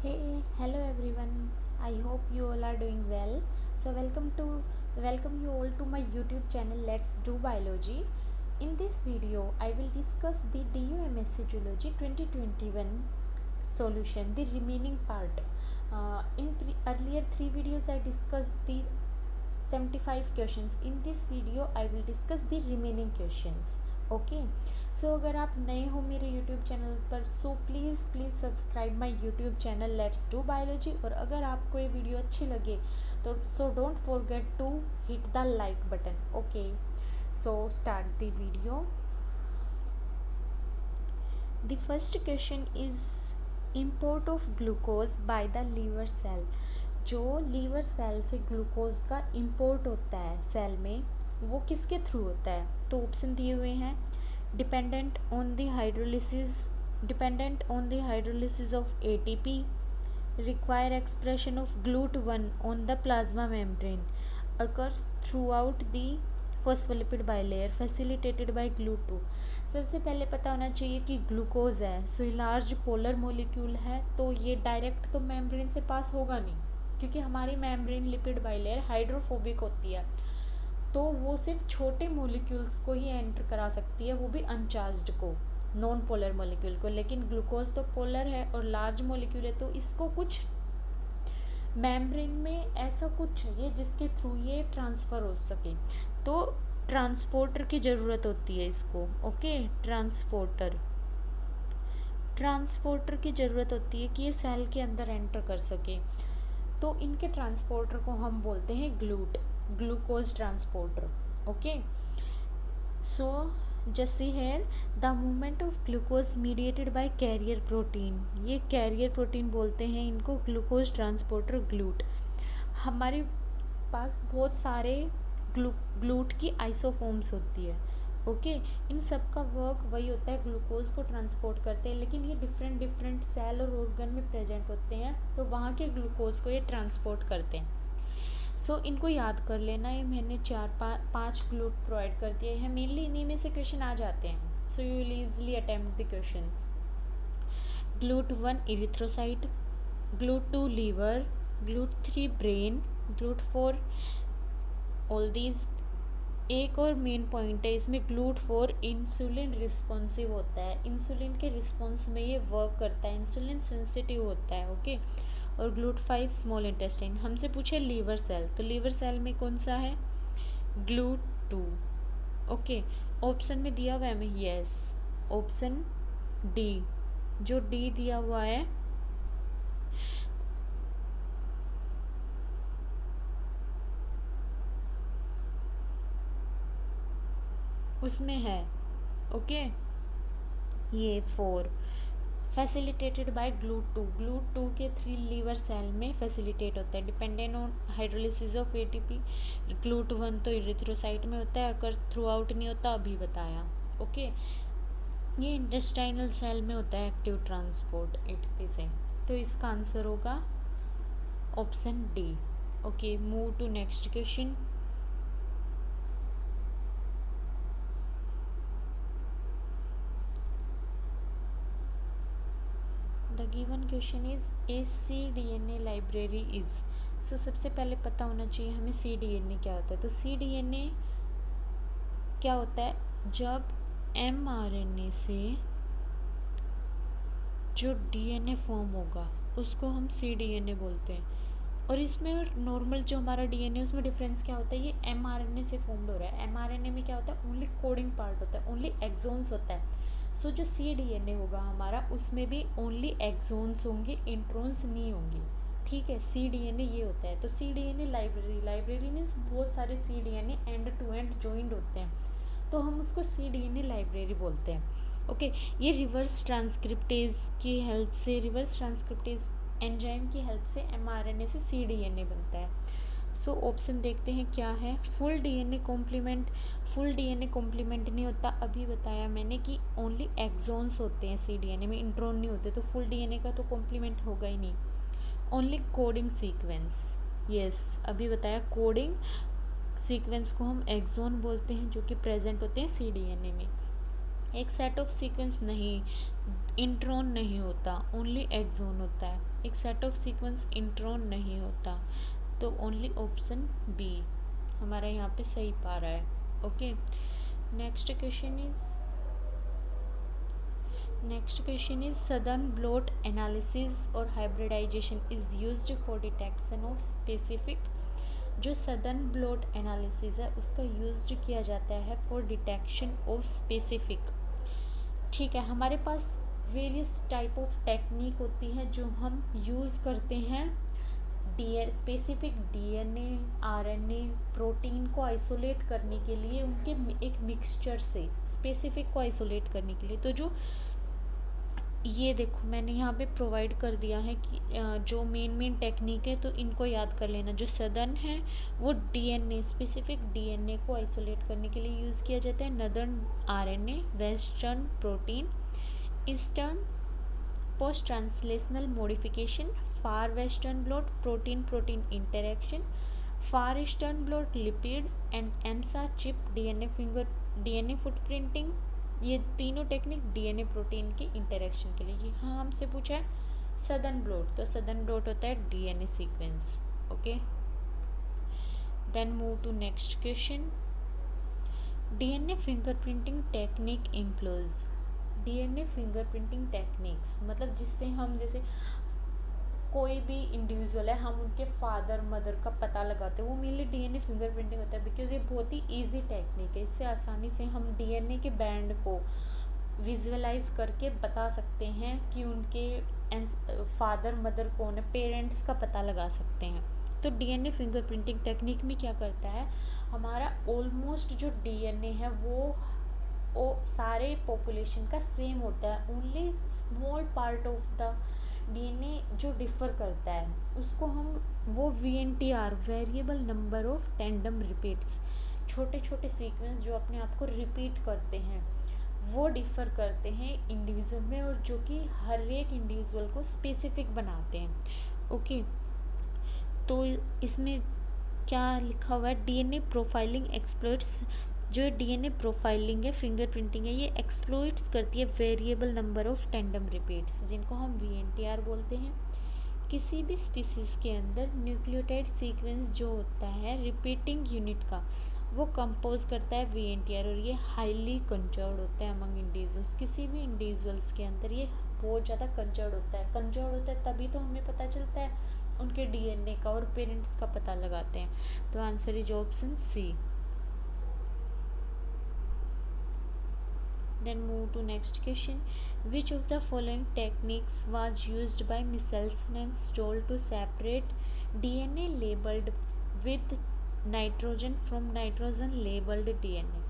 Hey, hello everyone. I hope you all are doing well. So welcome you all to my YouTube channel Let's Do Biology. In this video, I will discuss the DUMSC Zoology 2021 solution, the remaining part. Earlier three videos I discussed the 75 questions. In this video I will discuss the remaining questions. Okay so अगर आप नए हो मेरे YouTube channel पर so please subscribe my YouTube channel let's do biology. और अगर आपको ये वीडियो अच्छी लगे तो so don't forget to hit the like button. Okay so start the video. The first question is import of glucose by the liver cell. जो liver cell से glucose का इम्पोर्ट होता है सेल में वो किसके थ्रू होता है? तो ऑप्शन दिए हुए हैं dependent on the hydrolysis of ATP, require expression of GLUT1 on the plasma membrane, occurs throughout the phospholipid bilayer, facilitated by GLUT2। सबसे पहले पता होना चाहिए कि ग्लूकोज है सो लार्ज पोलर मोलिक्यूल है तो ये डायरेक्ट तो मेम्ब्रेन से पास होगा नहीं, क्योंकि हमारी मेम्ब्रेन लिपिड बाइलेयर हाइड्रोफोबिक होती है तो वो सिर्फ छोटे मोलिक्यूल्स को ही एंटर करा सकती है, वो भी अनचार्ज्ड को, नॉन पोलर मोलिक्यूल को। लेकिन ग्लूकोज तो पोलर है और लार्ज मोलिक्यूल है तो इसको कुछ मेम्ब्रेन में ऐसा कुछ चाहिए जिसके थ्रू ये ट्रांसफ़र हो सके, तो ट्रांसपोर्टर की ज़रूरत होती है इसको। ओके ट्रांसपोर्टर की ज़रूरत होती है कि ये सेल के अंदर एंटर कर सके, तो इनके ट्रांसपोर्टर को हम बोलते हैं ग्लूकोज ट्रांसपोर्टर। ओके सो जैसे here the movement of glucose mediated by carrier protein, ये कैरियर प्रोटीन बोलते हैं इनको, ग्लूकोज ट्रांसपोर्टर ग्लूट। हमारे पास बहुत सारे ग्लूट की आइसोफॉर्म्स होती है। ओके इन सब का वर्क वही होता है, ग्लूकोज को ट्रांसपोर्ट करते हैं, लेकिन ये डिफरेंट सेल और ऑर्गन में प्रेजेंट होते हैं तो वहाँ के ग्लूकोज को ये ट्रांसपोर्ट करते हैं। सो इनको याद कर लेना है, मैंने पाँच ग्लूट प्रोवाइड कर दिए हैं, मेनली इन्हीं में से क्वेश्चन आ जाते हैं so you will easily attempt the questions. GLUT1 erythrocyte, GLUT2 liver, GLUT3 brain, GLUT4 all these. एक और मेन पॉइंट है इसमें, GLUT4 इंसुलिन रिस्पॉन्सिव होता है, इंसुलिन के रिस्पॉन्स में ये वर्क करता है, इंसुलिन सेंसिटिव होता है। ओके और GLUT5 स्मॉल इंटेस्टाइन। हमसे पूछे लीवर सेल, तो लीवर सेल में कौन सा है? GLUT2। ओके ऑप्शन में दिया हुआ है हमें, यस ऑप्शन डी, जो डी दिया हुआ है उसमें है। ओके ये 4 फैसिलिटेटेड बाय ग्लूट टू के 3 लीवर सेल में फैसिलिटेट होता है, dependent on hydrolysis of ATP. GLUT1 तो इरिथ्रोसाइट में होता है, अगर थ्रू आउट नहीं होता अभी बताया। ओके ये इंटेस्टाइनल सेल में होता है एक्टिव ट्रांसपोर्ट एटीपी से, तो इसका आंसर होगा option D. Okay move to next question. The given question is a cDNA library is. So सबसे पहले पता होना चाहिए हमें cDNA क्या होता है। तो cDNA क्या होता है? जब mRNA से जो DNA फॉर्म होगा उसको हम cDNA बोलते हैं। और इसमें नॉर्मल जो हमारा DNA उसमें डिफरेंस क्या होता है, ये mRNA से फॉर्म्ड हो रहा है। mRNA में क्या होता है? ओनली कोडिंग पार्ट होता है, ओनली एक्सोन्स होता है। सो जो cDNA होगा हमारा उसमें भी ओनली एक्सोन्स होंगे, इंट्रोन्स नहीं होंगी। ठीक है cDNA ये होता है। तो cDNA लाइब्रेरी मीन्स बहुत सारे cDNA end to end joined होते हैं तो हम उसको cDNA लाइब्रेरी बोलते हैं। ओके ये रिवर्स ट्रांसक्रिप्टेज की हेल्प से, रिवर्स ट्रांसक्रिप्टेज एंजाइम की हेल्प से mRNA से cDNA बनता है। सो ऑप्शन देखते हैं क्या है। फुल डीएनए कॉम्प्लीमेंट नहीं होता, अभी बताया मैंने कि ओनली एक्सोन्स होते हैं cDNA में, इंट्रोन नहीं होते, तो फुल डीएनए का तो कॉम्प्लीमेंट होगा ही नहीं। ओनली कोडिंग सीक्वेंस, यस अभी बताया, कोडिंग सीक्वेंस को हम एक्सोन बोलते हैं जो कि प्रेजेंट होते हैं cDNA में। एक सेट ऑफ सीक्वेंस नहीं, इंट्रॉन नहीं होता, ओनली एक्सॉन होता है। एक सेट ऑफ सीक्वेंस इंट्रॉन नहीं होता, तो ओनली ऑप्शन बी हमारा यहाँ पे सही पा रहा है। Okay, next question is southern blot analysis और hybridization is used for detection of specific. जो सदर्न ब्लॉट एनालिसिस है उसका यूज्ड किया जाता है फॉर डिटेक्शन ऑफ स्पेसिफिक। ठीक है, हमारे पास वेरियस टाइप ऑफ टेक्निक होती है जो हम यूज़ करते हैं स्पेसिफिक डीएनए, आरएनए, प्रोटीन को आइसोलेट करने के लिए, उनके एक मिक्सचर से स्पेसिफिक को आइसोलेट करने के लिए। तो जो ये देखो मैंने यहाँ पे प्रोवाइड कर दिया है कि जो मेन टेक्निक है, तो इनको याद कर लेना। जो सदर्न है वो डीएनए, स्पेसिफिक डीएनए को आइसोलेट करने के लिए यूज़ किया जाता है। Northern RNA, western protein, eastern post translational modification, far western blot protein protein interaction, far eastern blot lipid and EMSA ChIP DNA footprinting. ये तीनों टेक्निक डीएनए प्रोटीन के इंटरेक्शन के लिए। ये हाँ हमसे पूछा है सदर्न ब्लॉट, तो सदर्न ब्लॉट होता है DNA sequence. Okay, then move to next question. DNA fingerprinting technique employees. DNA fingerprinting techniques मतलब जिससे हम, जैसे कोई भी इंडिविजुअल है, हम उनके फादर मदर का पता लगाते हैं, वो मेनली डीएनए फिंगरप्रिंटिंग होता है। बिकॉज ये बहुत ही इजी टेक्निक है, इससे आसानी से हम डीएनए के बैंड को विजुअलाइज करके बता सकते हैं कि उनके फादर मदर कौन है, पेरेंट्स का पता लगा सकते हैं। तो डीएनए फिंगरप्रिंटिंग टेक्निक में क्या करता है, हमारा ऑलमोस्ट जो डीएनए है वो सारे पॉपुलेशन का सेम होता है। Only small part of the DNA जो डिफर करता है उसको हम वो VNTR, variable number of tandem repeats, छोटे छोटे सीक्वेंस जो अपने आप को रिपीट करते हैं, वो डिफर करते हैं इंडिविजुअल में, और जो कि हर एक इंडिविजुअल को स्पेसिफिक बनाते हैं। ओके, तो इसमें क्या लिखा हुआ है, डीएनए प्रोफाइलिंग एक्सप्लोइट्स। जो डीएनए प्रोफाइलिंग है, फिंगरप्रिंटिंग है, ये एक्सप्लोइट्स करती है variable number of tandem repeats, जिनको हम VNTR बोलते हैं। किसी भी स्पीसीज के अंदर न्यूक्लियोटाइड सीक्वेंस जो होता है रिपीटिंग यूनिट का, वो कंपोज करता है VNTR, और ये हाईली कंजर्व्ड होता है अमंग इंडिविजुअल्स। किसी भी इंडिविजुअल्स के अंदर ये बहुत ज़्यादा कंजर्व्ड होता है। कंजर्व्ड होता है तभी तो हमें पता चलता है उनके डीएनए का, और पेरेंट्स का पता लगाते हैं। तो answer is option C. Then move to next question. Which of the following techniques was used by Michelson and Stoll to separate DNA labeled with nitrogen from nitrogen labeled DNA?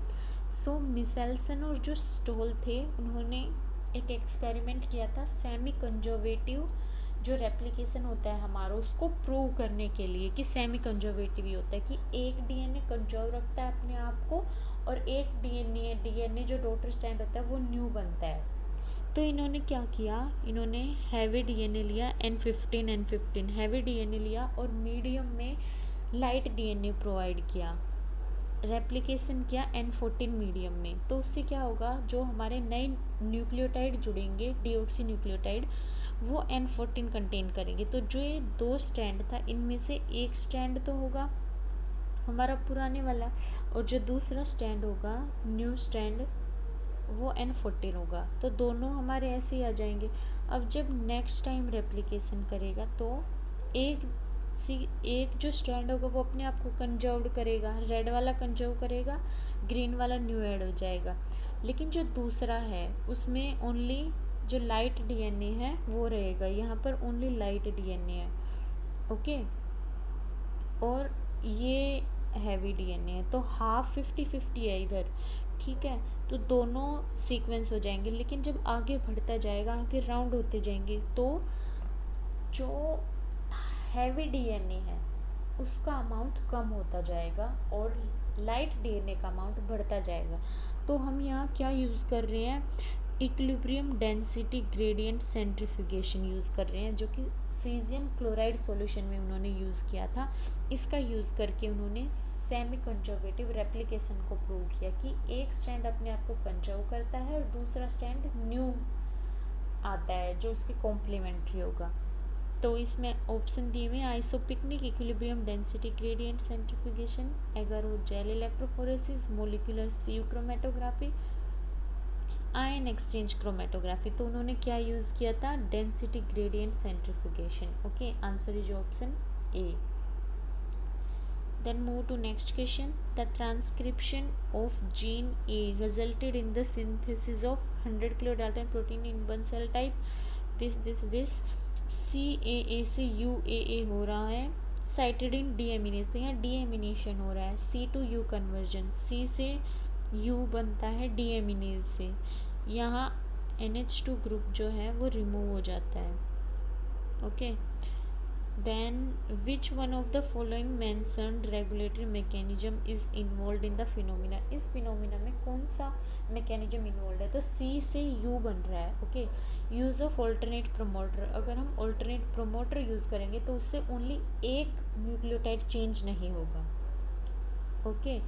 So Michelson और जो stall थे उन्होंने एक experiment किया था semi conservative जो replication होता है हमारा, उसको प्रूव करने के लिए कि सेमी कंजर्वेटिव ही होता है, कि एक डीएनए कंजर्व रखता है अपने आप को, और एक डीएनए जो डॉटर स्टैंड होता है वो न्यू बनता है। तो इन्होंने क्या किया, इन्होंने हैवी डीएनए लिया N15 हैवी डीएनए लिया, और मीडियम में लाइट डीएनए प्रोवाइड किया, रेप्लिकेशन किया N14 मीडियम में। तो उससे क्या होगा, जो हमारे नए न्यूक्लियोटाइड जुड़ेंगे, डीऑक्सी न्यूक्लियोटाइड, वो N14 कंटेन करेंगे। तो जो ये दो स्ट्रैंड था, इनमें से एक स्ट्रैंड तो होगा हमारा पुराने वाला, और जो दूसरा स्ट्रैंड होगा न्यू स्ट्रैंड, वो N14 होगा। तो दोनों हमारे ऐसे ही आ जाएंगे। अब जब नेक्स्ट टाइम रेप्लिकेशन करेगा तो एक जो स्ट्रैंड होगा वो अपने आप को कंजर्व्ड करेगा, रेड वाला कंजर्व करेगा, ग्रीन वाला न्यू ऐड हो जाएगा। लेकिन जो दूसरा है उसमें ओनली जो लाइट डीएनए है वो रहेगा, यहाँ पर ओनली लाइट डीएनए है। ओके, और ये हैवी डीएनए है, तो हाफ 50-50 है इधर। ठीक है, तो दोनों सीक्वेंस हो जाएंगे। लेकिन जब आगे बढ़ता जाएगा, आगे राउंड होते जाएंगे, तो जो हैवी डीएनए है उसका अमाउंट कम होता जाएगा और लाइट डीएनए का अमाउंट बढ़ता जाएगा। तो हम यहाँ क्या यूज़ कर रहे हैं, equilibrium density gradient centrifugation use कर रहे हैं, जो कि सीजियम क्लोराइड सॉल्यूशन में उन्होंने यूज़ किया था। इसका यूज़ करके उन्होंने सेमी कंजर्वेटिव रेप्लिकेशन को प्रूव किया कि एक स्ट्रैंड अपने आप को कंजर्व करता है और दूसरा स्ट्रैंड न्यू आता है जो उसके कॉम्प्लीमेंट्री होगा। तो इसमें ऑप्शन दिए हुए isopycnic, equilibrium density gradient centrifugation, agarose gel electrophoresis, molecular sieve chromatography, ion exchange chromatography. तो उन्होंने क्या यूज़ किया था? Density gradient centrifugation. Okay, answer is option A. Then move to next question. The transcription of gene A resulted in the synthesis of 100 kilodalton protein in one cell type. This CAA से UAA हो रहा है, cited in deaminase। तो यहाँ deamination हो रहा है, C to U conversion, C से U बनता है deaminase से। यहाँ NH2 ग्रुप जो है वो रिमूव हो जाता है। Okay, then which one of the following mentioned regulatory mechanism is involved in the phenomena? इस phenomena में कौन सा mechanism involved है? तो C से U बन रहा है। Okay, use of alternate promoter. अगर हम ऑल्टरनेट प्रोमोटर यूज़ करेंगे तो उससे ओनली एक न्यूक्लियोटाइड चेंज नहीं होगा। ओके,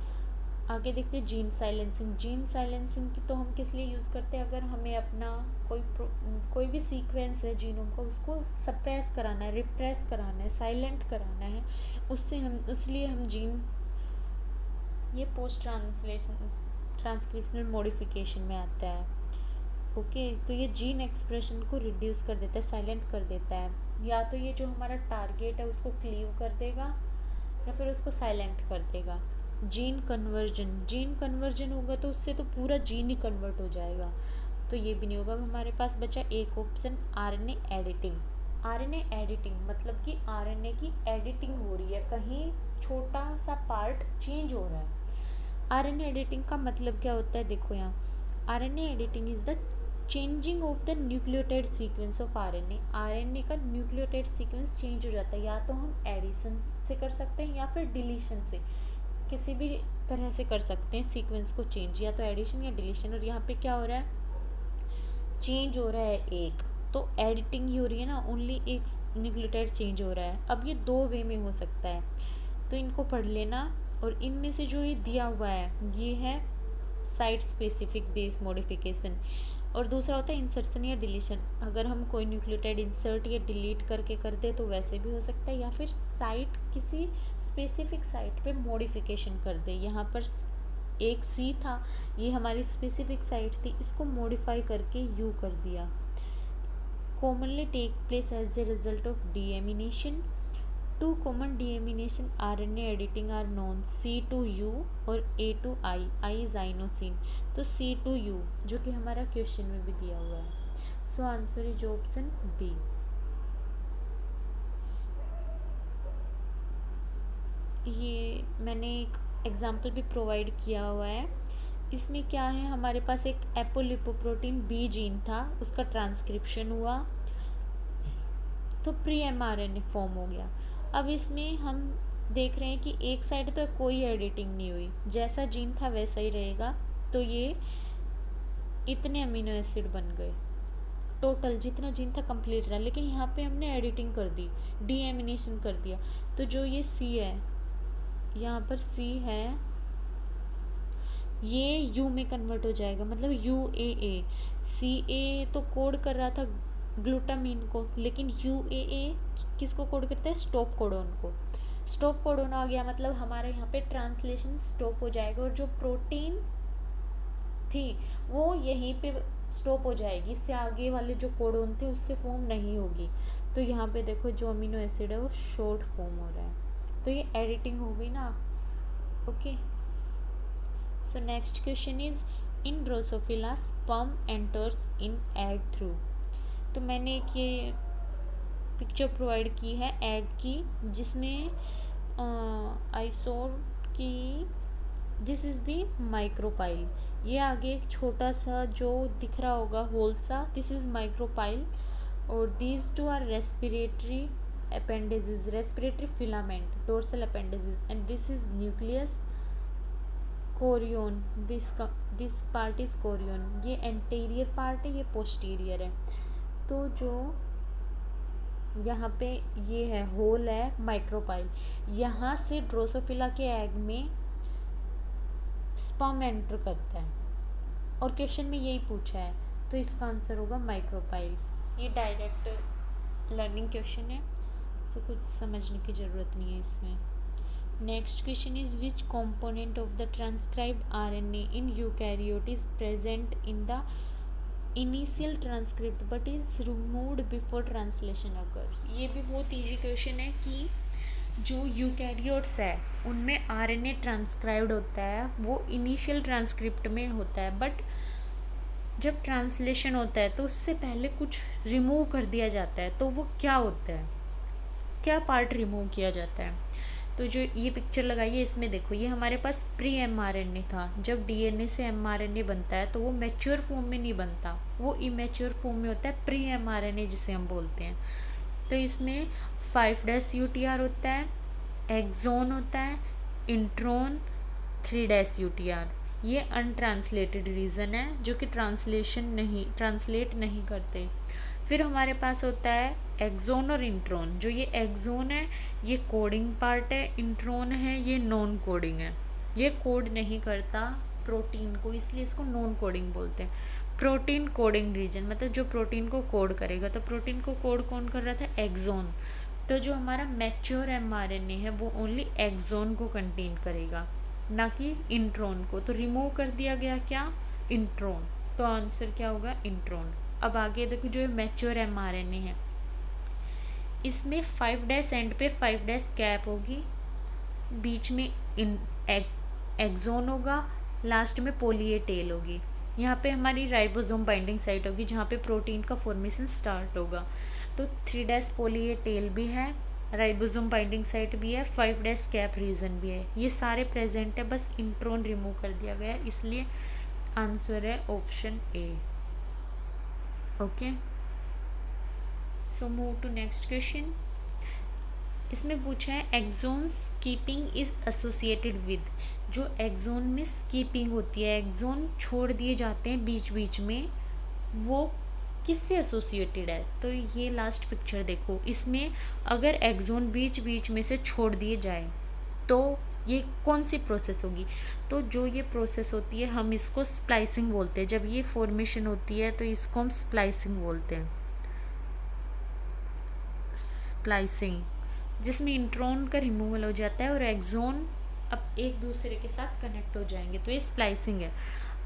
आगे देखते हैं जीन साइलेंसिंग। जीन साइलेंसिंग की तो हम किस लिए यूज़ करते हैं? अगर हमें अपना कोई भी सीक्वेंस है जीनोम का, उसको सप्रेस कराना है, रिप्रेस कराना है, साइलेंट कराना है, इसलिए हम जीन, ये पोस्ट ट्रांसक्रिप्शनल मॉडिफिकेशन में आता है। ओके, तो ये जीन एक्सप्रेशन को रिड्यूस कर देता है, साइलेंट कर देता है। या तो ये जो हमारा टारगेट है उसको क्लीव कर देगा या फिर उसको साइलेंट कर देगा। जीन कन्वर्जन होगा तो उससे तो पूरा जीन ही कन्वर्ट हो जाएगा, तो ये भी नहीं होगा। हमारे पास बचा एक option, RNA editing. RNA editing मतलब कि आरएनए की एडिटिंग हो रही है, कहीं छोटा सा पार्ट चेंज हो रहा है। आरएनए एडिटिंग का मतलब क्या होता है? देखो यहाँ, RNA editing is the changing of the nucleotide sequence of RNA. RNA का न्यूक्लियोटाइड सीक्वेंस चेंज हो जाता है, या तो हम एडिशन से कर सकते हैं या फिर डिलीशन से, किसी भी तरह से कर सकते हैं सीक्वेंस को चेंज, या तो एडिशन या डिलीशन। और यहाँ पे क्या हो रहा है? चेंज हो रहा है एक, तो एडिटिंग ही हो रही है ना, ओनली एक न्यूक्लियोटाइड चेंज हो रहा है। अब ये दो वे में हो सकता है, तो इनको पढ़ लेना। और इनमें से जो ये दिया हुआ है ये है साइट स्पेसिफिक बेस मॉडिफिकेशन, और दूसरा होता है इंसर्शन या डिलीशन। अगर हम कोई न्यूक्लियोटाइड इंसर्ट या डिलीट करके कर दे तो वैसे भी हो सकता है, या फिर साइट किसी स्पेसिफिक साइट पे मॉडिफिकेशन कर दे। यहाँ पर एक सी था, ये हमारी स्पेसिफिक साइट थी, इसको मॉडिफाई करके यू कर दिया। Commonly take place as the result of deamination. Two common deamination RNA editing are known, C2U और A2I, I इज आइनोसिन। तो C2U जो कि हमारा क्वेश्चन में भी दिया हुआ है। So answer is option B. ये मैंने एक एग्जाम्पल भी प्रोवाइड किया हुआ है। इसमें क्या है, हमारे पास एक एपोलिपोप्रोटीन बी जीन था, उसका ट्रांसक्रिप्शन हुआ तो प्री एमआरएनए फॉर्म हो गया। अब इसमें हम देख रहे हैं कि एक साइड तो कोई एडिटिंग नहीं हुई, जैसा जीन था वैसा ही रहेगा। तो ये इतने अमीनो एसिड बन गए, टोटल जितना जीन था कंप्लीट रहा, लेकिन यहाँ पे हमने एडिटिंग कर दी, डीएमिनेशन कर दिया। तो जो ये सी है, यहाँ पर सी है, ये यू में कन्वर्ट हो जाएगा, मतलब UAA। CA तो कोड कर रहा था ग्लूटामीन को, लेकिन UAA किसको कोड करता है? स्टॉप कोडोन को। स्टॉप कोडोन आ गया, मतलब हमारे यहाँ पे ट्रांसलेशन स्टॉप हो जाएगा, और जो प्रोटीन थी वो यहीं पे स्टॉप हो जाएगी, इससे आगे वाले जो कोडोन थे उससे फॉर्म नहीं होगी। तो यहाँ पे देखो जो अमीनो एसिड है वो शॉर्ट फॉर्म हो रहा है, तो ये एडिटिंग हो गई ना। Okay, so next question is, in Drosophila sperm enters in egg through. तो मैंने एक ये पिक्चर प्रोवाइड की है एग की, जिसमें आइसोर की दिस इज़ दी माइक्रोपाइल। ये आगे एक छोटा सा जो दिख रहा होगा होल सा, दिस इज़ माइक्रोपाइल, और these two are respiratory appendages, respiratory filament, dorsal appendages, and this is nucleus, chorion, this part is chorion। ये anterior part है, ये posterior है। तो जो यहाँ पे ये है होल है माइक्रोपाइल, यहाँ से ड्रोसोफिला के एग में स्पर्म एंटर करता है और क्वेश्चन में यही पूछा है, तो इसका आंसर होगा माइक्रोपाइल। ये डायरेक्ट लर्निंग क्वेश्चन है, सो कुछ समझने की ज़रूरत नहीं है इसमें। Next question is which component of the transcribed RNA in eukaryote is present in the initial transcript but is removed before translation occur. ये भी बहुत ईजी क्वेश्चन है कि जो यूकैरियोट्स है उनमें RNA ट्रांसक्राइब्ड होता है, वो इनिशियल ट्रांसक्रिप्ट में होता है, बट जब ट्रांसलेशन होता है तो उससे पहले कुछ रिमूव कर दिया जाता है। तो वो क्या होता है, क्या पार्ट रिमूव किया जाता है? तो जो ये पिक्चर लगाई है इसमें देखो, ये हमारे पास प्री mRNA था। जब DNA से mRNA बनता है तो वो मैच्योर फॉर्म में नहीं बनता, वो इमेच्योर फॉर्म में होता है, प्री mRNA जिसे हम बोलते हैं। तो इसमें 5' UTR होता है, एक्सोन होता है, इंट्रोन, 3' UTR। ये अनट्रांसलेटेड रीजन है जो कि ट्रांसलेट नहीं करते। फिर हमारे पास होता है एक्सोन और इंट्रोन। जो ये एक्सोन है ये कोडिंग पार्ट है, इंट्रोन है ये नॉन कोडिंग है, ये कोड नहीं करता प्रोटीन को, इसलिए इसको नॉन कोडिंग बोलते हैं। प्रोटीन कोडिंग रीजन मतलब जो प्रोटीन को कोड करेगा, तो प्रोटीन को कोड कौन कर रहा था? एक्सोन। तो जो हमारा मैच्योर mRNA है वो ओनली एक्सोन को कंटेन करेगा, ना कि इंट्रोन को। तो रिमूव कर दिया गया क्या? इंट्रोन। तो आंसर क्या होगा? इंट्रोन। अब आगे देखो, जो मैच्योर mRNA है इसमें 5' एंड पे 5' कैप होगी, बीच में एक्सोन होगा, लास्ट में पोली ए टेल होगी। यहाँ पे हमारी राइबोसोम बाइंडिंग साइट होगी जहाँ पे प्रोटीन का फॉर्मेशन स्टार्ट होगा। तो 3' पोली ए टेल भी है, राइबोसोम बाइंडिंग साइट भी है, 5' कैप रीजन भी है, ये सारे प्रेजेंट है, बस इंट्रोन रिमूव कर दिया गया है, इसलिए आंसर है option A. Okay, so move to next question. इसमें पूछा है exon skipping is associated with. जो एक्सोन में स्कीपिंग होती है, एक्सोन छोड़ दिए जाते हैं बीच बीच में, वो किससे एसोसिएटेड है? तो ये लास्ट पिक्चर देखो, इसमें अगर एक्सोन बीच बीच में से छोड़ दिए जाए तो ये कौन सी प्रोसेस होगी? तो जो ये प्रोसेस होती है हम इसको स्प्लाइसिंग बोलते हैं। जब ये फॉर्मेशन होती है तो इसको हम स्प्लाइसिंग बोलते हैं, स्प्लाइसिंग, जिसमें इंट्रोन का रिमूवल हो जाता है और एक्सोन अब एक दूसरे के साथ कनेक्ट हो जाएंगे, तो ये स्प्लाइसिंग है।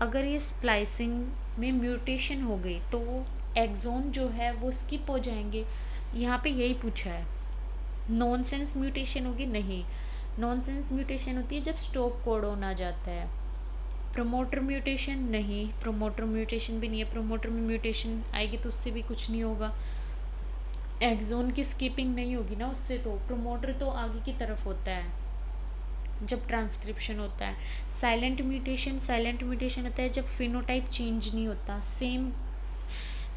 अगर ये स्प्लाइसिंग में म्यूटेशन हो गई तो एक्सोन जो है वो स्किप हो जाएंगे। यहाँ पे यही पूछा है, नॉनसेंस म्यूटेशन होगी? नहीं, नॉनसेंस म्यूटेशन होती है जब स्टॉप कोडॉन आ जाता है। Promoter mutation? नहीं, प्रोमोटर म्यूटेशन भी नहीं है, प्रोमोटर में म्यूटेशन आएगी तो उससे भी कुछ नहीं होगा। एक्सोन की स्किपिंग नहीं होगी ना उससे, तो प्रोमोटर तो आगे की तरफ होता है जब ट्रांसक्रिप्शन होता है। Silent mutation? साइलेंट म्यूटेशन होता है जब फिनोटाइप चेंज नहीं होता, सेम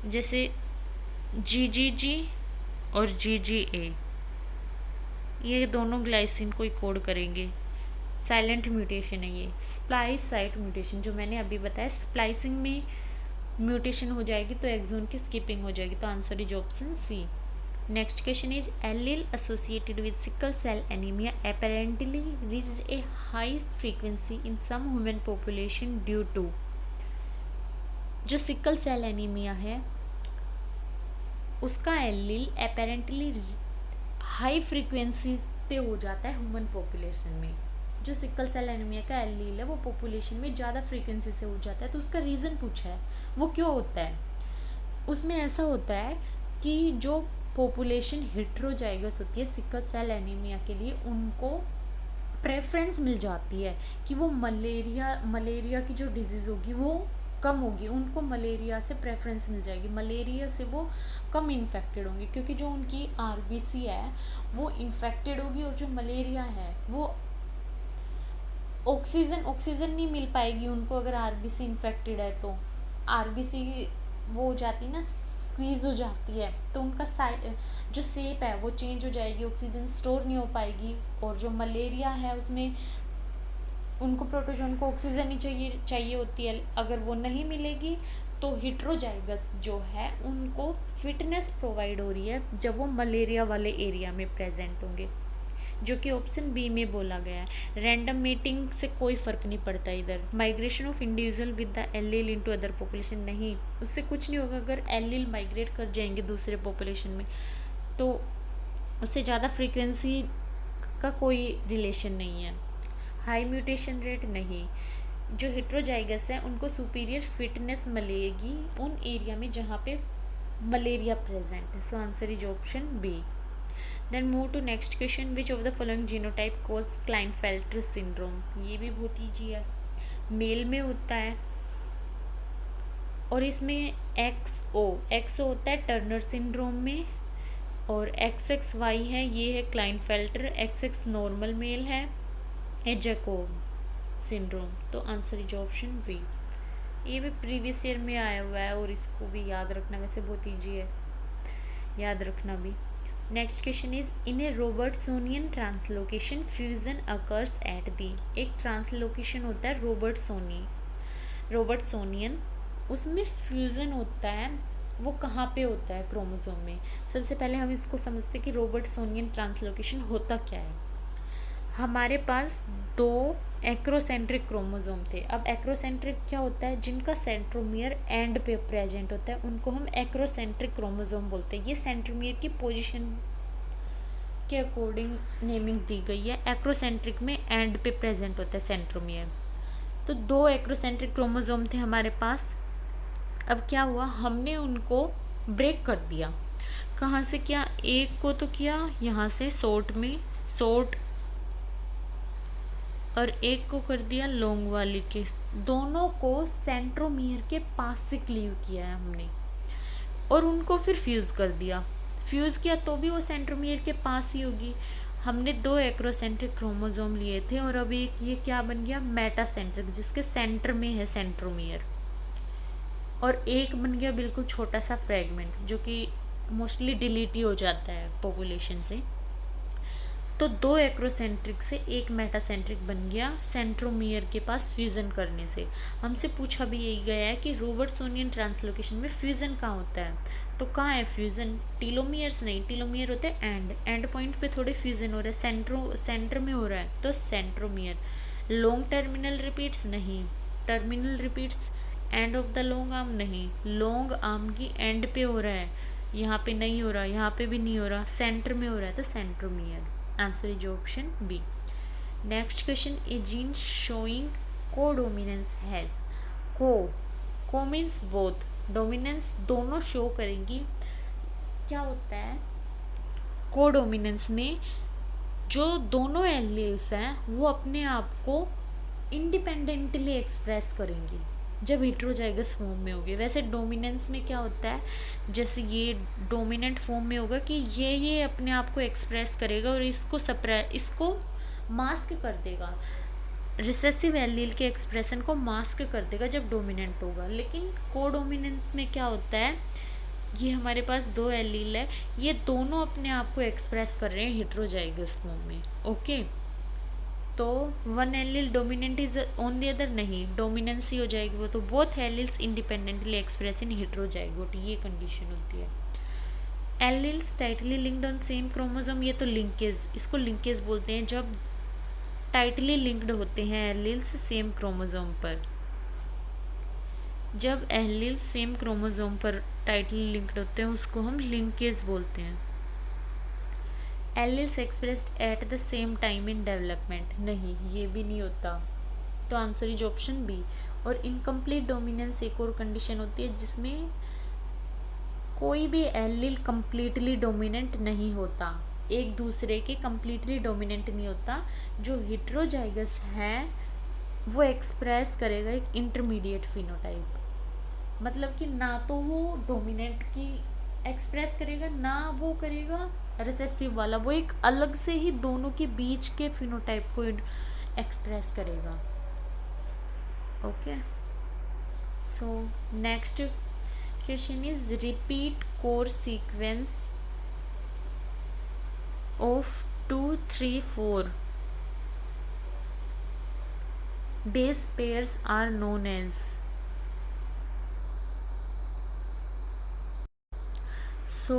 जैसे GGG और GGA, ये दोनों ग्लाइसिन को ही कोड करेंगे, साइलेंट म्यूटेशन है ये। स्प्लाइस साइट म्यूटेशन जो मैंने अभी बताया, स्प्लाइसिंग में म्यूटेशन हो जाएगी तो एक्सोन की स्किपिंग हो जाएगी, तो answer is option C. Next question is allele associated with sickle cell anemia apparently reaches a high frequency in some human population due to। जो सिकल सेल एनीमिया है उसका एलील apparently हाई फ्रीक्वेंसी पे हो जाता है human population में। जो sickle cell anaemia का एलील है वो पॉपुलेशन में ज़्यादा फ्रीक्वेंसी से हो जाता है, तो उसका रीज़न पूछा है वो क्यों होता है। उसमें ऐसा होता है कि जो पॉपुलेशन हेट्रोजाइगस होती है सिकल सेल एनीमिया के लिए, उनको प्रेफरेंस मिल जाती है कि वो मलेरिया की जो डिजीज़ होगी वो कम होगी, उनको मलेरिया से प्रेफरेंस मिल जाएगी, मलेरिया से वो कम इन्फेक्टेड होंगे, क्योंकि जो उनकी RBC है वो इन्फेक्टेड होगी, और जो मलेरिया है वो ऑक्सीजन नहीं मिल पाएगी उनको। अगर RBC इन्फेक्टेड है तो RBC वो हो जाती ना, स्क्वीज हो जाती है, तो उनका जो शेप है वो चेंज हो जाएगी, ऑक्सीजन स्टोर नहीं हो पाएगी। और जो मलेरिया है उसमें उनको प्रोटोजोन को ऑक्सीजन ही चाहिए होती है, अगर वो नहीं मिलेगी तो हिट्रोजाइगस जो है उनको फिटनेस प्रोवाइड हो रही है जब वो मलेरिया वाले एरिया में प्रेजेंट होंगे, जो कि ऑप्शन बी में बोला गया है। रैंडम मीटिंग से कोई फ़र्क नहीं पड़ता इधर। Migration of individual with the allele into other population, नहीं, उससे कुछ नहीं होगा। अगर एलील माइग्रेट कर जाएंगे दूसरे पॉपुलेशन में तो उससे ज़्यादा फ्रीक्वेंसी का कोई रिलेशन नहीं है। हाई म्यूटेशन रेट, नहीं, जो हेट्रोजाइगस है उनको सुपीरियर फिटनेस मिलेगी उन एरिया में जहाँ पे मलेरिया प्रेजेंट है। So answer is option B. Then move to next question, which of the following genotype cause Klinefelter syndrome. ये भी बहुत ईजी है, मेल में होता है और इसमें एक्सओ होता है टर्नर सिंड्रोम में, और XXY है, ये है क्लाइनफेल्टर, XX नॉर्मल मेल है, ये जैकोब सिंड्रोम। तो आंसर इज ऑप्शन बी। ये भी प्रीवियस ईयर में आया हुआ है और इसको भी याद रखना वैसे बहुत ईजी है याद रखना भी। Next question is, in a Robertsonian translocation fusion occurs at the. एक ट्रांसलोकेशन होता है रॉबर्टसोनियन, उसमें फ्यूजन होता है, वो कहाँ पे होता है क्रोमोसोम में। सबसे पहले हम इसको समझते हैं कि रॉबर्टसोनियन ट्रांसलोकेशन होता क्या है। हमारे पास 2 एक्रोसेंट्रिक क्रोमोसोम थे। अब एक्रोसेंट्रिक क्या होता है, जिनका सेंट्रोमियर एंड पे प्रेजेंट होता है उनको हम एक्रोसेंट्रिक क्रोमोसोम बोलते हैं। ये सेंट्रोमियर की पोजीशन के अकॉर्डिंग नेमिंग दी गई है। एक्रोसेंट्रिक में एंड पे प्रेजेंट होता है सेंट्रोमियर। तो 2 एक्रोसेंट्रिक क्रोमोसोम थे हमारे पास। अब क्या हुआ, हमने उनको ब्रेक कर दिया। कहाँ से किया, एक को तो किया यहाँ से शॉर्ट और एक को कर दिया लॉन्ग वाली के। दोनों को सेंट्रोमियर के पास से क्लीव किया है हमने और उनको फिर फ्यूज़ कर दिया। फ्यूज़ किया तो भी वो सेंट्रोमियर के पास ही होगी। हमने 2 एक्रोसेंट्रिक क्रोमोसोम लिए थे और अब एक ये क्या बन गया, मेटासेंट्रिक, जिसके सेंटर में है सेंट्रोमियर, और एक बन गया बिल्कुल छोटा सा फ्रेगमेंट जो कि मोस्टली डिलीट ही हो जाता है पॉपुलेशन से। तो 2 एक्रोसेंट्रिक से एक मेटासेंट्रिक बन गया सेंट्रोमियर के पास फ्यूज़न करने से। हमसे पूछा भी यही गया है कि रॉबर्टसोनियन ट्रांसलोकेशन में फ्यूज़न कहाँ होता है, तो कहाँ है फ्यूज़न, टीलोमियर्स नहीं, टीलोमियर होते हैं एंड पॉइंट पे थोड़े फ्यूज़न हो रहा है, सेंटर में हो रहा है तो सेंट्रोमियर। लॉन्ग टर्मिनल रिपीट्स नहीं, terminal repeats end of the long arm नहीं, लॉन्ग आर्म की एंड पे हो रहा है, यहाँ पे नहीं हो रहा, यहाँ पे भी नहीं हो रहा, सेंटर में हो रहा है तो centromere. Answer is option B. Next question, a gene showing codominance has, co means both, dominance दोनों शो करेंगी। क्या होता है कोडोमिनेंस में, जो दोनों एलील्स हैं वो अपने आप को इंडिपेंडेंटली एक्सप्रेस करेंगी जब हेट्रोजाइगस फॉर्म में होगी। वैसे डोमिनेंस में क्या होता है, जैसे ये डोमिनेंट फॉर्म में होगा कि ये अपने आप को एक्सप्रेस करेगा और इसको मास्क कर देगा, रिसेसिव एलील के एक्सप्रेशन को मास्क कर देगा जब डोमिनेंट होगा। लेकिन कोडोमिनेंस में क्या होता है, ये हमारे पास 2 एलील है, ये दोनों अपने आप को एक्सप्रेस कर रहे हैं हेट्रोजाइगस फॉर्म में। ओके, तो 1 allele dominant is on the other, नहीं, डोमिनेंस ही हो जाएगी वो, तो both alleles independently express in heterozygote, ये कंडीशन होती है। Alleles tightly linked on same chromosome, ये तो लिंकेज, इसको लिंकेज बोलते हैं जब टाइटली लिंक्ड होते हैं एलील्स सेम क्रोमोसोम पर। जब एलील्स सेम क्रोमोसोम पर टाइटली लिंक्ड होते हैं उसको हम लिंकेज बोलते हैं। Alleles expressed at the same time in development, नहीं, ये भी नहीं होता, तो आंसर इज ऑप्शन बी। और इनकम्प्लीट डोमिनेंस एक और कंडीशन होती है जिसमें कोई भी एलील कम्प्लीटली डोमिनेंट नहीं होता, एक दूसरे के कम्प्लीटली डोमिनेंट नहीं होता। जो हेट्रोजाइगस है वो एक्सप्रेस करेगा एक इंटरमीडिएट फिनोटाइप, मतलब कि ना तो वो डोमिनेंट की एक्सप्रेस करेगा ना वो करेगा रिसेसिव वाला, वो एक अलग से ही दोनों के बीच के फिनोटाइप को एक्सप्रेस करेगा। Okay, so next question is, repeat core sequence of 2, 3, 4 base pairs are known as, सो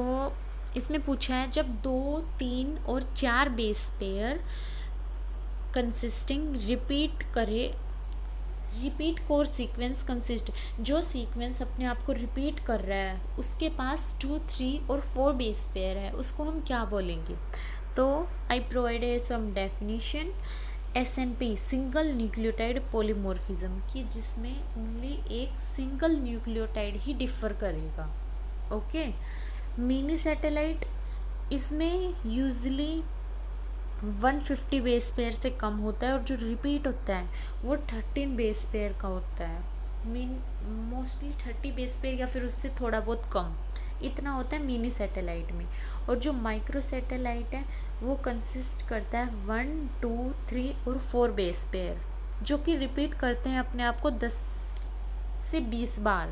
इसमें पूछा है जब 2, 3 और 4 base pair consisting repeat core sequence consist, जो सीक्वेंस अपने आप को रिपीट कर रहा है उसके पास 2, 3 और 4 बेस पेयर है, उसको हम क्या बोलेंगे? तो I provide a some definition. SNP single nucleotide polymorphism, कि जिसमें ओनली एक सिंगल न्यूक्लियोटाइड ही डिफर करेगा। ओके। मिनी सैटेलाइट, इसमें यूजली 150 बेस पेयर से कम होता है और जो रिपीट होता है वो 13 बेस पेयर का होता है। मोस्टली 30 बेस पेयर या फिर उससे थोड़ा बहुत कम, इतना होता है मिनी सैटेलाइट में। और जो माइक्रो सैटेलाइट है वो कंसिस्ट करता है 1, 2, 3 और 4 बेस पेयर, जो कि रिपीट करते हैं अपने आप को 10 से 20 बार।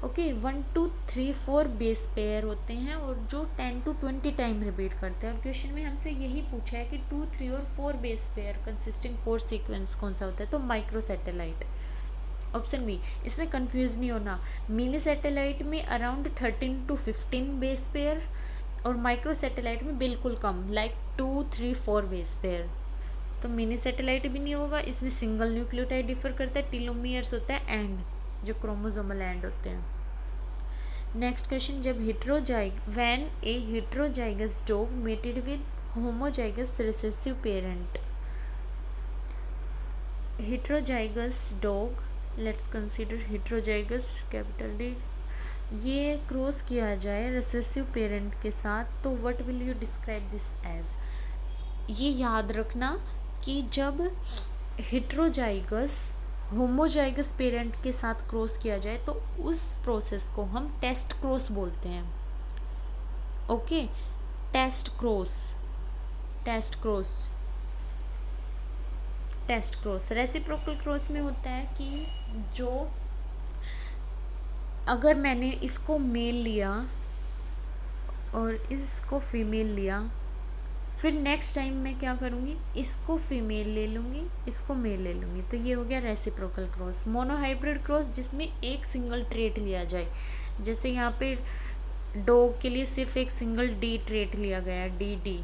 ओके, 1, 2, 3, 4 बेस पेयर होते हैं और जो 10 to 20 टाइम रिपीट करते हैं। और क्वेश्चन में हमसे यही पूछा है कि 2, 3 और 4 base pair consisting core sequence कौन सा होता है? तो माइक्रो सैटेलाइट, ऑप्शन बी। इसमें कंफ्यूज नहीं होना, मिनी सैटेलाइट में अराउंड 13 to 15 बेस पेयर और माइक्रो सैटेलाइट में बिल्कुल कम, लाइक 2, 3, 4 बेस पेयर। तो मिनी सैटेलाइट भी नहीं होगा, इसमें सिंगल न्यूक्लियोटाइड डिफर करता है, टीलोमियर्स होता है एंड, जो क्रोमोसोमल एंड होते हैं। नेक्स्ट क्वेश्चन, जब when a heterozygous dog mated with homozygous recessive parent, heterozygous dog, let's consider heterozygous capital D, ये क्रॉस किया जाए रिसेसिव पेरेंट के साथ, तो what will you describe this as? ये याद रखना कि जब हेटेरोजाइगस होमोजाइगस पेरेंट के साथ क्रॉस किया जाए तो उस प्रोसेस को हम टेस्ट क्रॉस बोलते हैं। Okay, test cross reciprocal cross में होता है कि जो अगर मैंने इसको मेल लिया और इसको फीमेल लिया, फिर नेक्स्ट टाइम मैं क्या करूँगी, इसको फीमेल ले लूँगी, इसको मेल ले लूँगी, तो ये हो गया रेसिप्रोकल क्रॉस। मोनोहाइब्रिड क्रॉस, जिसमें एक सिंगल ट्रेट लिया जाए, जैसे यहाँ पे डॉग के लिए सिर्फ एक सिंगल डी ट्रेट लिया गया है, डी,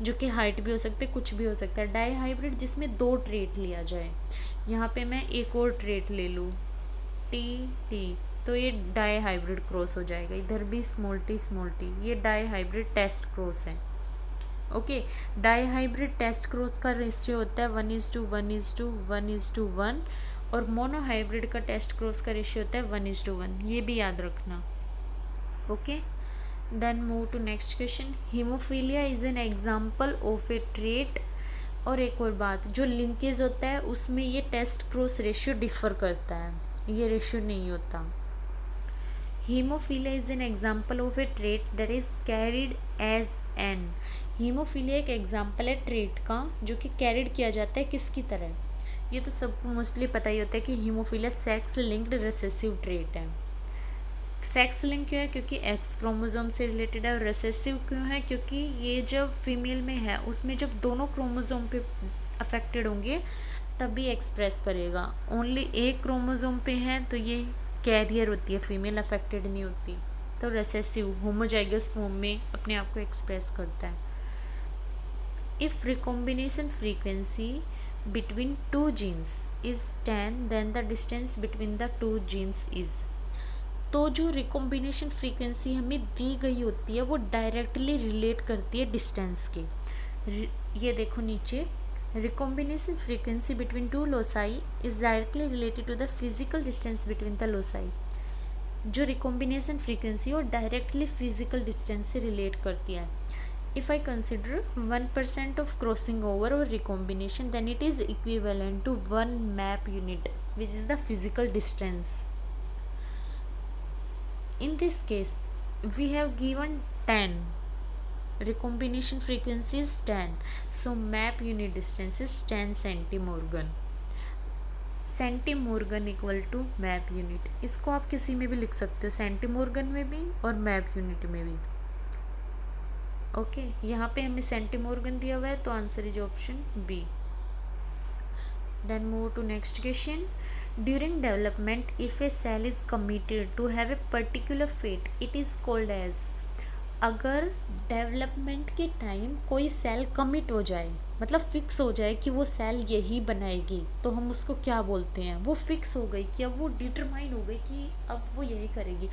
जो कि हाइट भी हो सकते है, कुछ भी हो सकता है। डाई हाइब्रिड, जिसमें 2 ट्रेट लिया जाए, यहाँ पे मैं एक और ट्रेट ले लूँ टी, तो ये डाई हाइब्रिड क्रॉस हो जाएगा। इधर भी स्मॉल टी, ये डाई हाइब्रिड टेस्ट क्रॉस है। Okay, dihybrid test cross का रेशियो होता है 1:1:1:1 और मोनो हाइब्रिड का टेस्ट क्रॉस का रेशियो होता है 1:1, ये भी याद रखना। Okay, then move to next question. Haemophilia is an example of a trait, और एक और बात, जो लिंकेज होता है उसमें ये टेस्ट क्रॉस रेशियो डिफर करता है, ये रेशियो नहीं होता। Haemophilia is an example of a trait that is carried as an, haemophilia एक एग्जाम्पल है ट्रेट का जो कि कैरिड किया जाता है किसकी तरह? ये तो सबको मोस्टली पता ही होता है कि haemophilia sex linked recessive trait है। सेक्स लिंक क्यों है? क्योंकि एक्स क्रोमोसोम से रिलेटेड है। और रिसेसिव क्यों है? क्योंकि ये जब फीमेल में है उसमें जब दोनों क्रोमोसोम पे अफेक्टेड होंगे तभी एक्सप्रेस करेगा। ओनली एक क्रोमोसोम पे है तो ये कैरियर होती है, फीमेल अफेक्टेड नहीं होती, तो रिसेसिव होमोजाइगस फॉर्म में अपने आप को एक्सप्रेस करता है। If recombination frequency between 2 genes is 10, then the distance between the 2 genes is, तो जो रिकॉम्बिनेशन फ्रीक्वेंसी हमें दी गई होती है वो डायरेक्टली रिलेट करती है डिस्टेंस के। ये देखो नीचे, recombination frequency between 2 loci is directly related to the physical distance between the loci. जो रिकॉम्बिनेशन फ्रीक्वेंसी वो डायरेक्टली फिजिकल डिस्टेंस से रिलेट करती है। If I consider 1% of crossing over or recombination, then it is equivalent to 1 map unit, which is the physical distance. In this case, we have given 10. Recombination frequency is 10. So map unit distance is 10 centimorgan. Centimorgan equal to map unit. इसको आप किसी में भी लिख सकते हो, सेंटीमोर्गन में भी और मैप यूनिट में भी। ओके, यहाँ पे हमें सेंटीमोर्गन दिया हुआ है तो answer is option B. Then move to next question. During development if a cell is committed to have a particular fate, it is called as. अगर डेवलपमेंट के टाइम कोई सेल कमिट हो जाए, मतलब फिक्स हो जाए कि वो सेल यही बनाएगी, तो हम उसको क्या बोलते हैं? वो फिक्स हो गई कि अब वो डिटरमाइन हो गई कि अब वो यही करेगी।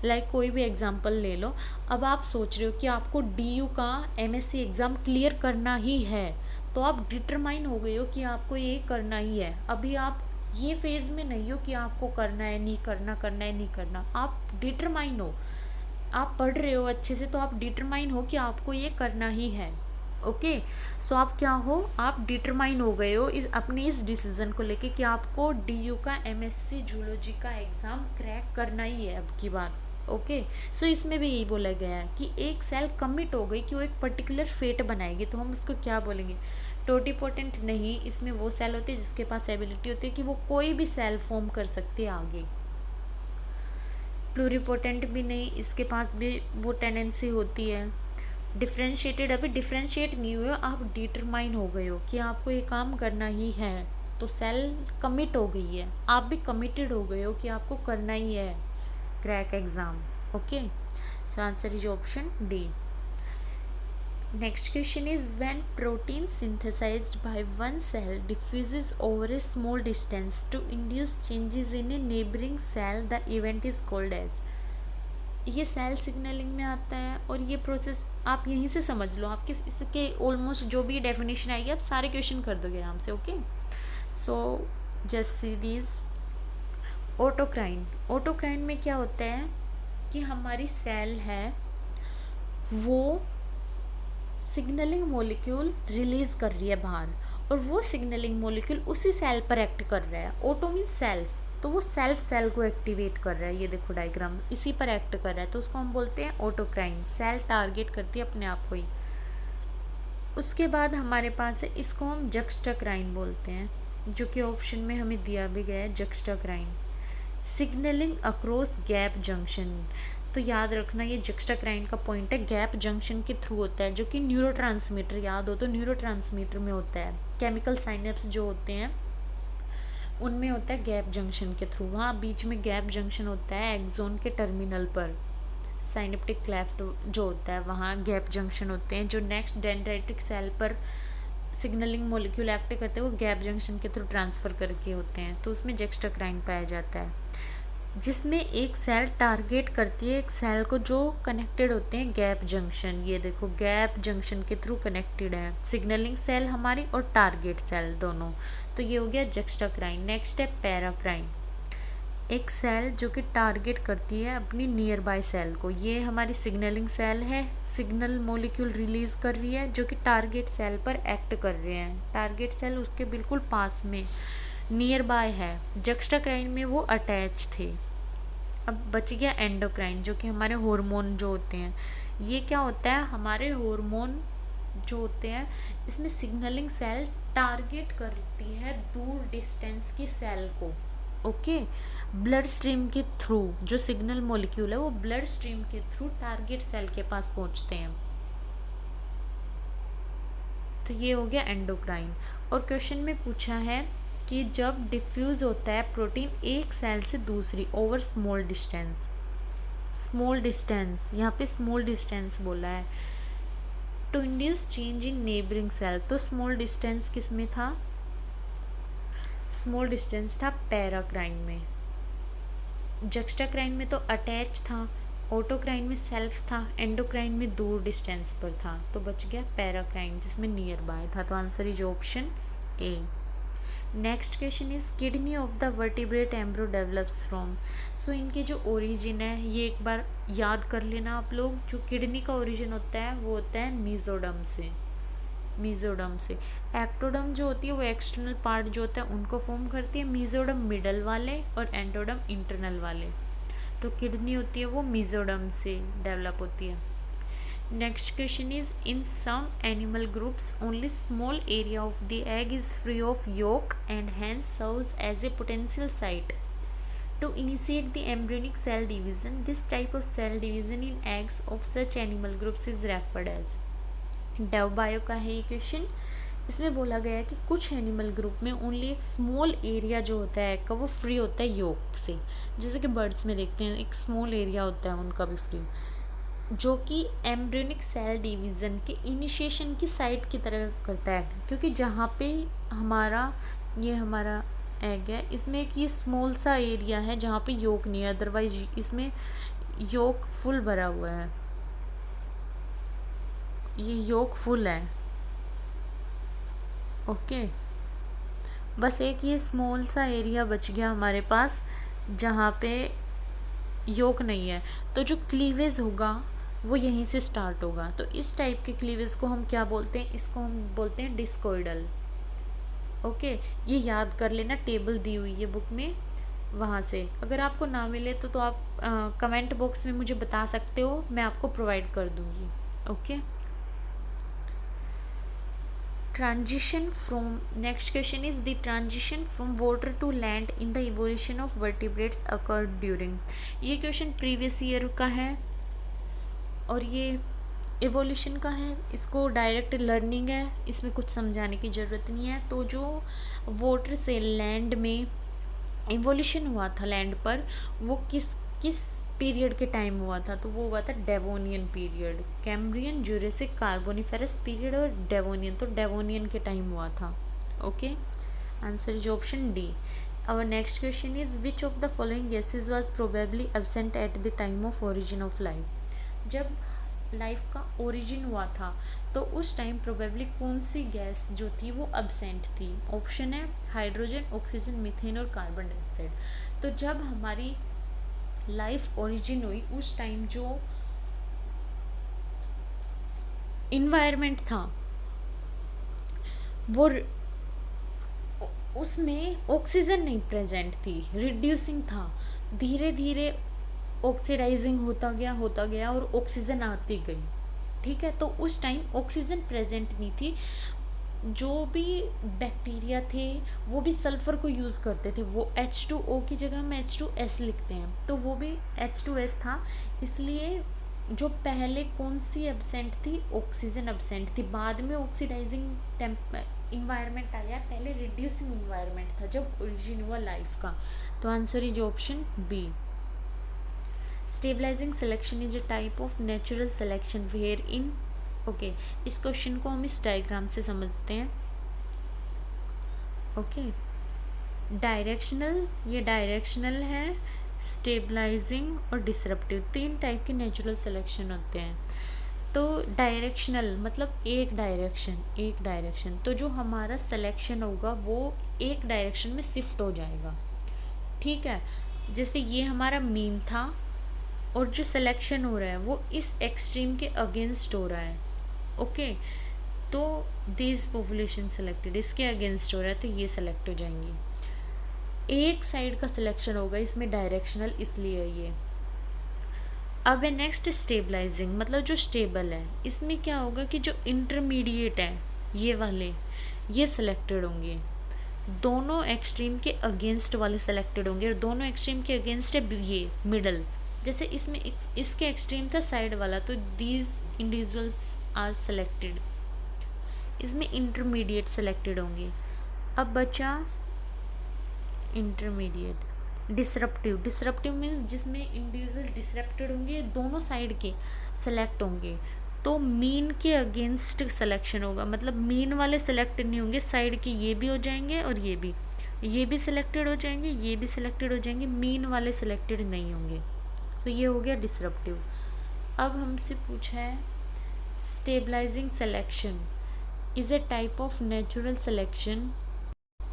लाइक कोई भी एग्जांपल ले लो, अब आप सोच रहे हो कि आपको डीयू का एमएससी एग्ज़ाम क्लियर करना ही है, तो आप डिटरमाइन हो गए हो कि आपको ये करना ही है। अभी आप ये फेज़ में नहीं हो कि आपको करना है नहीं करना, करना है नहीं करना, आप डिटरमाइन हो, आप पढ़ रहे हो अच्छे से, तो आप डिटरमाइन हो कि आपको ये करना ही है। ओके, सो आप क्या हो, आप डिटरमाइन हो गए हो इस अपने इस डिसीज़न को लेके कि आपको डीयू का एमएससी जूलॉजी का एग्ज़ाम क्रैक करना ही है अब की बार। ओके, सो इसमें भी यही बोला गया है कि एक सेल कमिट हो गई कि वो एक पर्टिकुलर फेट बनाएगी, तो हम उसको क्या बोलेंगे? टोटीपोटेंट नहीं, इसमें वो सेल होती है जिसके पास एबिलिटी होती है कि वो कोई भी सेल फॉर्म कर सकती है आगे। प्लूरिपोटेंट भी नहीं, इसके पास भी वो टेंडेंसी होती है। डिफ्रेंशिएटेड, अभी डिफ्रेंशिएट नहीं हुए, आप डिटरमाइन हो गए हो कि आपको ये काम करना ही है, तो सेल कमिट हो गई है, आप भी कमिटेड हो गए हो कि आपको करना ही है crack exam. Okay, so answer is option D. Next question is, when protein synthesized by one cell diffuses over a small distance to induce changes in a neighboring cell, the event is called as। ये cell signalling में आता है और ये process आप यहीं से समझ लो, आपके इसके ऑलमोस्ट जो भी डेफिनेशन आएगी आप सारे क्वेश्चन कर दोगे आराम से। Okay, so just see these. Autocrine, autocrine में क्या होता है कि हमारी सेल है वो सिग्नलिंग मॉलिक्यूल रिलीज़ कर रही है बाहर, और वो सिग्नलिंग मॉलिक्यूल उसी सेल पर एक्ट कर रहा है। ऑटो मीन सेल्फ, तो वो सेल्फ सेल को एक्टिवेट कर रहा है, ये देखो डायग्राम इसी पर एक्ट कर रहा है, तो उसको हम बोलते हैं ऑटोक्राइन। सेल टारगेट करती है अपने आप को ही। उसके बाद हमारे पास है, इसको हम जक्स्टाक्राइन बोलते हैं, जो कि ऑप्शन में हमें दिया भी गया है जक्स्टाक्राइन। सिग्नलिंग अक्रॉस गैप जंक्शन, तो याद रखना ये जक्स्टाक्राइन का पॉइंट है, गैप जंक्शन के थ्रू होता है, जो कि न्यूरोट्रांसमीटर, याद हो तो न्यूरोट्रांसमीटर में होता है। केमिकल साइनेप्स जो होते हैं उनमें होता है गैप जंक्शन के थ्रू, वहाँ बीच में गैप जंक्शन होता है एक्सोन के टर्मिनल पर। साइनेप्टिक क्लेफ्ट जो होता है वहाँ गैप जंक्शन होते हैं, जो नेक्स्ट डेंड्राइटिक सेल पर सिग्नलिंग मॉलिक्यूल एक्ट करते हैं वो गैप जंक्शन के थ्रू ट्रांसफ़र करके होते हैं, तो उसमें जक्स्टाक्राइन पाया जाता है, जिसमें एक सेल टारगेट करती है एक सेल को जो कनेक्टेड होते हैं गैप जंक्शन। ये देखो गैप जंक्शन के थ्रू कनेक्टेड है सिग्नलिंग सेल हमारी और टारगेट सेल दोनों, तो ये हो गया जक्स्टाक्राइन। नेक्स्ट है पैराक्राइन, एक सेल जो कि टारगेट करती है अपनी नियर बाय सेल को, ये हमारी सिग्नलिंग सेल है, सिग्नल मॉलिक्यूल रिलीज़ कर रही है जो कि टारगेट सेल पर एक्ट कर रहे हैं, टारगेट सेल उसके बिल्कुल पास में नियर बाय है। जक्स्टाक्राइन में वो अटैच थे। अब बच गया एंडोक्राइन, जो कि हमारे हार्मोन जो होते हैं, ये क्या होता है, हमारे हार्मोन जो होते हैं इसमें सिग्नलिंग सेल टारगेट करती है दूर डिस्टेंस की सेल को। ओके, ब्लड स्ट्रीम के थ्रू जो सिग्नल मॉलिक्यूल है वो ब्लड स्ट्रीम के थ्रू टारगेट सेल के पास पहुंचते हैं, तो ये हो गया एंडोक्राइन। और क्वेश्चन में पूछा है कि जब डिफ्यूज़ होता है प्रोटीन एक सेल से दूसरी over small distance, small distance यहाँ पे स्मॉल डिस्टेंस बोला है, to induce change in neighbouring cell, तो स्मॉल डिस्टेंस किस में था, स्मॉल डिस्टेंस था पैराक्राइन में। जक्स्टाक्राइन में तो अटैच था, ऑटोक्राइन में सेल्फ था, एंडोक्राइन में दूर डिस्टेंस पर था, तो बच गया पैराक्राइन जिसमें नियर बाय था, तो answer is option A. Next question is, kidney of the vertebrate embryo develops from, so इनके जो ओरिजिन है ये एक बार याद कर लेना आप लोग। जो किडनी का ओरिजिन होता है वो होता है मीजोडम से, मीजोडम से। एक्टोडम जो होती है वो एक्सटर्नल पार्ट जो होता है उनको फॉर्म करती है, मीजोडम मिडल वाले और एंडोडम इंटरनल वाले, तो किडनी होती है वो मीजोडम से डेवलप होती है। Next question is, in some animal groups only small area of the egg is free of yolk and hence serves as a potential site to initiate the embryonic cell division. This type of cell division in eggs of such animal groups is referred as। Dove bio का है ये question. इसमें बोला गया है कि कुछ animal group में ओनली एक स्मॉल एरिया जो होता है एग का वो फ्री होता है योक से, जैसे कि बर्ड्स में देखते हैं एक स्मॉल एरिया होता है उनका भी फ्री। जो कि एम्ब्रियोनिक सेल डिवीज़न के इनिशिएशन की साइट की तरह करता है, क्योंकि जहाँ पे हमारा एग है, इसमें एक ये स्मॉल सा एरिया है जहाँ पे योक नहीं है, अदरवाइज इसमें योक फुल भरा हुआ है, ये योक फुल है। ओके, बस एक ये स्मॉल सा एरिया बच गया हमारे पास जहाँ पे योक नहीं है, तो जो क्लीवेज होगा वो यहीं से स्टार्ट होगा। तो इस टाइप के क्लीवेज को हम क्या बोलते हैं, इसको हम बोलते हैं डिस्कोइडल। ओके, ये याद कर लेना, टेबल दी हुई है बुक में, वहाँ से अगर आपको ना मिले तो आप कमेंट बॉक्स में मुझे बता सकते हो, मैं आपको प्रोवाइड कर दूँगी। Okay, transition from next question is the transition from water to land in the evolution of vertebrates occurred during। ये क्वेश्चन प्रीवियस ईयर का है और ये एवोल्यूशन का है, इसको डायरेक्ट लर्निंग है, इसमें कुछ समझाने की ज़रूरत नहीं है। तो जो वाटर से लैंड में इवोल्यूशन हुआ था लैंड पर, वो किस किस पीरियड के टाइम हुआ था, तो वो हुआ था Devonian period. Cambrian, Jurassic, Carboniferous period और डेवोनियन, तो डेवोनियन के टाइम हुआ था। Okay, answer is option D. Our next question is which of the following gases was probably absent at the time of origin of life. जब life का origin हुआ था तो उस टाइम प्रोबेबली कौन सी गैस जो थी वो एब्सेंट थी। ऑप्शन है हाइड्रोजन, ऑक्सीजन, मीथेन और कार्बन डाइऑक्साइड। तो जब हमारी लाइफ ओरिजिन हुई उस टाइम जो इन्वायरमेंट था वो उसमें ऑक्सीजन नहीं प्रेजेंट थी, रिड्यूसिंग था, धीरे धीरे ऑक्सीडाइजिंग होता गया और ऑक्सीजन आती गई। ठीक है, तो उस टाइम ऑक्सीजन प्रेजेंट नहीं थी, जो भी बैक्टीरिया थे वो भी सल्फ़र को यूज़ करते थे, वो H2O की जगह हम H2S लिखते हैं, तो वो भी H2S था। इसलिए जो पहले कौन सी एब्सेंट थी, ऑक्सीजन एब्सेंट थी, बाद में ऑक्सीडाइजिंग इन्वायरमेंट आया, पहले रिड्यूसिंग इन्वायरमेंट था जब ओरिजिन हुआ लाइफ का। तो answer is option B. Stabilising selection is a type of natural selection where in. Okay, इस क्वेश्चन को हम इस डायग्राम से समझते हैं। ओके, डायरेक्शनल, ये डायरेक्शनल है, स्टेबलाइजिंग और डिसरप्टिव, तीन टाइप के नेचुरल सिलेक्शन होते हैं। तो डायरेक्शनल मतलब एक डायरेक्शन, तो जो हमारा सिलेक्शन होगा वो एक डायरेक्शन में शिफ्ट हो जाएगा। ठीक है, जैसे ये हमारा मीन था और जो सिलेक्शन हो रहा है वो इस एक्सट्रीम के अगेंस्ट हो रहा है। ओके, तो दिस पॉपुलेशन सेलेक्टेड इसके अगेंस्ट हो रहा है, तो ये सेलेक्ट हो जाएंगी। एक साइड का सिलेक्शन होगा इसमें डायरेक्शनल, इसलिए ये। अब है नेक्स्ट स्टेबलाइजिंग, मतलब जो स्टेबल है, इसमें क्या होगा कि जो इंटरमीडिएट है ये वाले, ये सिलेक्टेड होंगे, दोनों एक्सट्रीम के अगेंस्ट वाले सेलेक्टेड होंगे, और दोनों एक्सट्रीम के अगेंस्ट है ये मिडल। जैसे इसमें इसके एक्सट्रीम था साइड वाला, तो दीज इंडिविजुअल्स आर सेलेक्टेड, इसमें इंटरमीडिएट सेलेक्टेड होंगे। अब बचा इंटरमीडिएट। डिसरप्टिव मीन्स जिसमें इंडिविजुअल डिसरप्टेड होंगे, दोनों साइड के सेलेक्ट होंगे, तो मीन के अगेंस्ट सिलेक्शन होगा, मतलब मीन वाले सेलेक्ट नहीं होंगे, साइड के ये भी हो जाएंगे और ये भी सिलेक्टेड हो जाएंगे, ये भी सिलेक्टेड हो जाएंगे, मीन वाले सिलेक्टेड नहीं होंगे, तो ये हो गया डिसरप्टिव। अब हमसे पूछा है stabilising selection is a type of natural selection.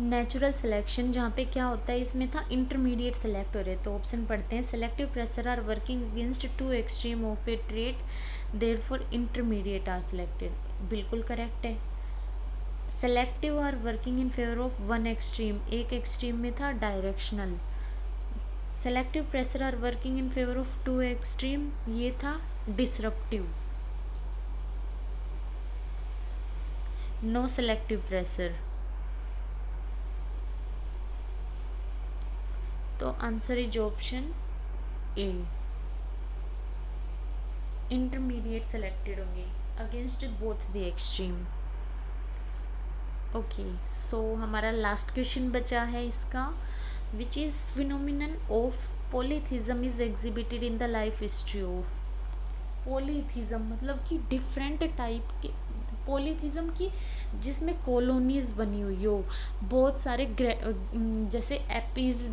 Natural selection जहाँ पे क्या होता है, इसमें था इंटरमीडिएट सेलेक्ट हो रहे, तो ऑप्शन पढ़ते हैं। Selective pressure are working against two extreme of a trait, therefore intermediate are selected, बिल्कुल करेक्ट है। Selective are working in favour of one extreme, एक एक्सट्रीम में था directional. Selective pressure are working in favour of two extreme, ये था disruptive. No selective pressure, तो answer is option A, intermediate selected होंगे against both the extreme. Okay, so हमारा last question बचा है इसका, which is phenomenon of polyethism is exhibited in the life history of. Polyethism मतलब कि different type के पॉलीथिज्म की जिसमें कॉलोनीज बनी हुई हो, बहुत सारे जैसे एपीज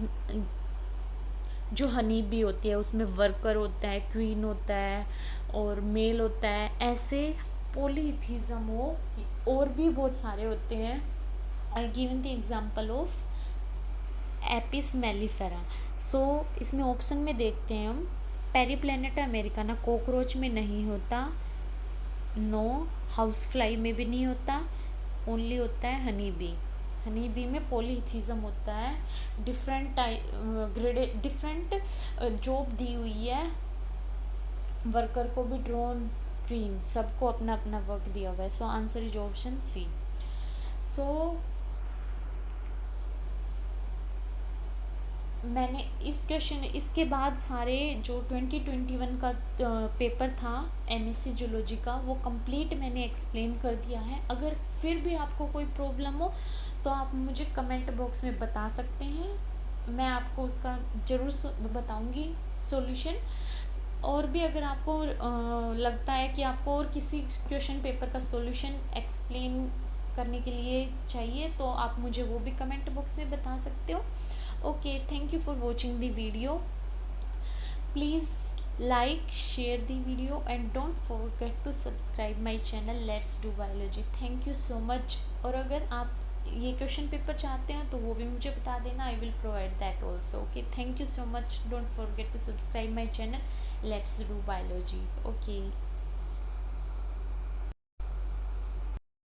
जो हनी बी होती है उसमें वर्कर होता है, क्वीन होता है और मेल होता है, ऐसे पॉलीथिज्म हो। और भी बहुत सारे होते हैं। I given the example of Apis mellifera. So इसमें ऑप्शन में देखते हैं हम, पेरीप्लेनेटा अमेरिकाना कॉकरोच में नहीं होता, नो, हाउस फ्लाई में भी नहीं होता, ओनली होता है हनी बी। हनी बी में पॉलीथिज्म होता है, डिफरेंट टाइप डिफरेंट जॉब दी हुई है, वर्कर को भी, ड्रोन, क्वीन, सबको अपना अपना वर्क दिया हुआ है। So answer is option C. So मैंने इस क्वेश्चन इसके बाद सारे जो 2021 का पेपर था एमएससी जूलॉजी का वो कंप्लीट मैंने एक्सप्लेन कर दिया है। अगर फिर भी आपको कोई प्रॉब्लम हो तो आप मुझे कमेंट बॉक्स में बता सकते हैं, मैं आपको उसका ज़रूर बताऊंगी सॉल्यूशन। और भी अगर आपको लगता है कि आपको और किसी क्वेश्चन पेपर का सॉल्यूशन एक्सप्लेन करने के लिए चाहिए तो आप मुझे वो भी कमेंट बॉक्स में बता सकते हो। Okay, thank you for watching the video. Please like, share the video and don't forget to subscribe my channel Let's Do Biology. Thank you so much. और अगर आप ये क्वेश्चन पेपर चाहते हैं तो वो भी मुझे बता देना, I will provide that also. Okay, thank you so much. Don't forget to subscribe my channel Let's Do Biology. Okay.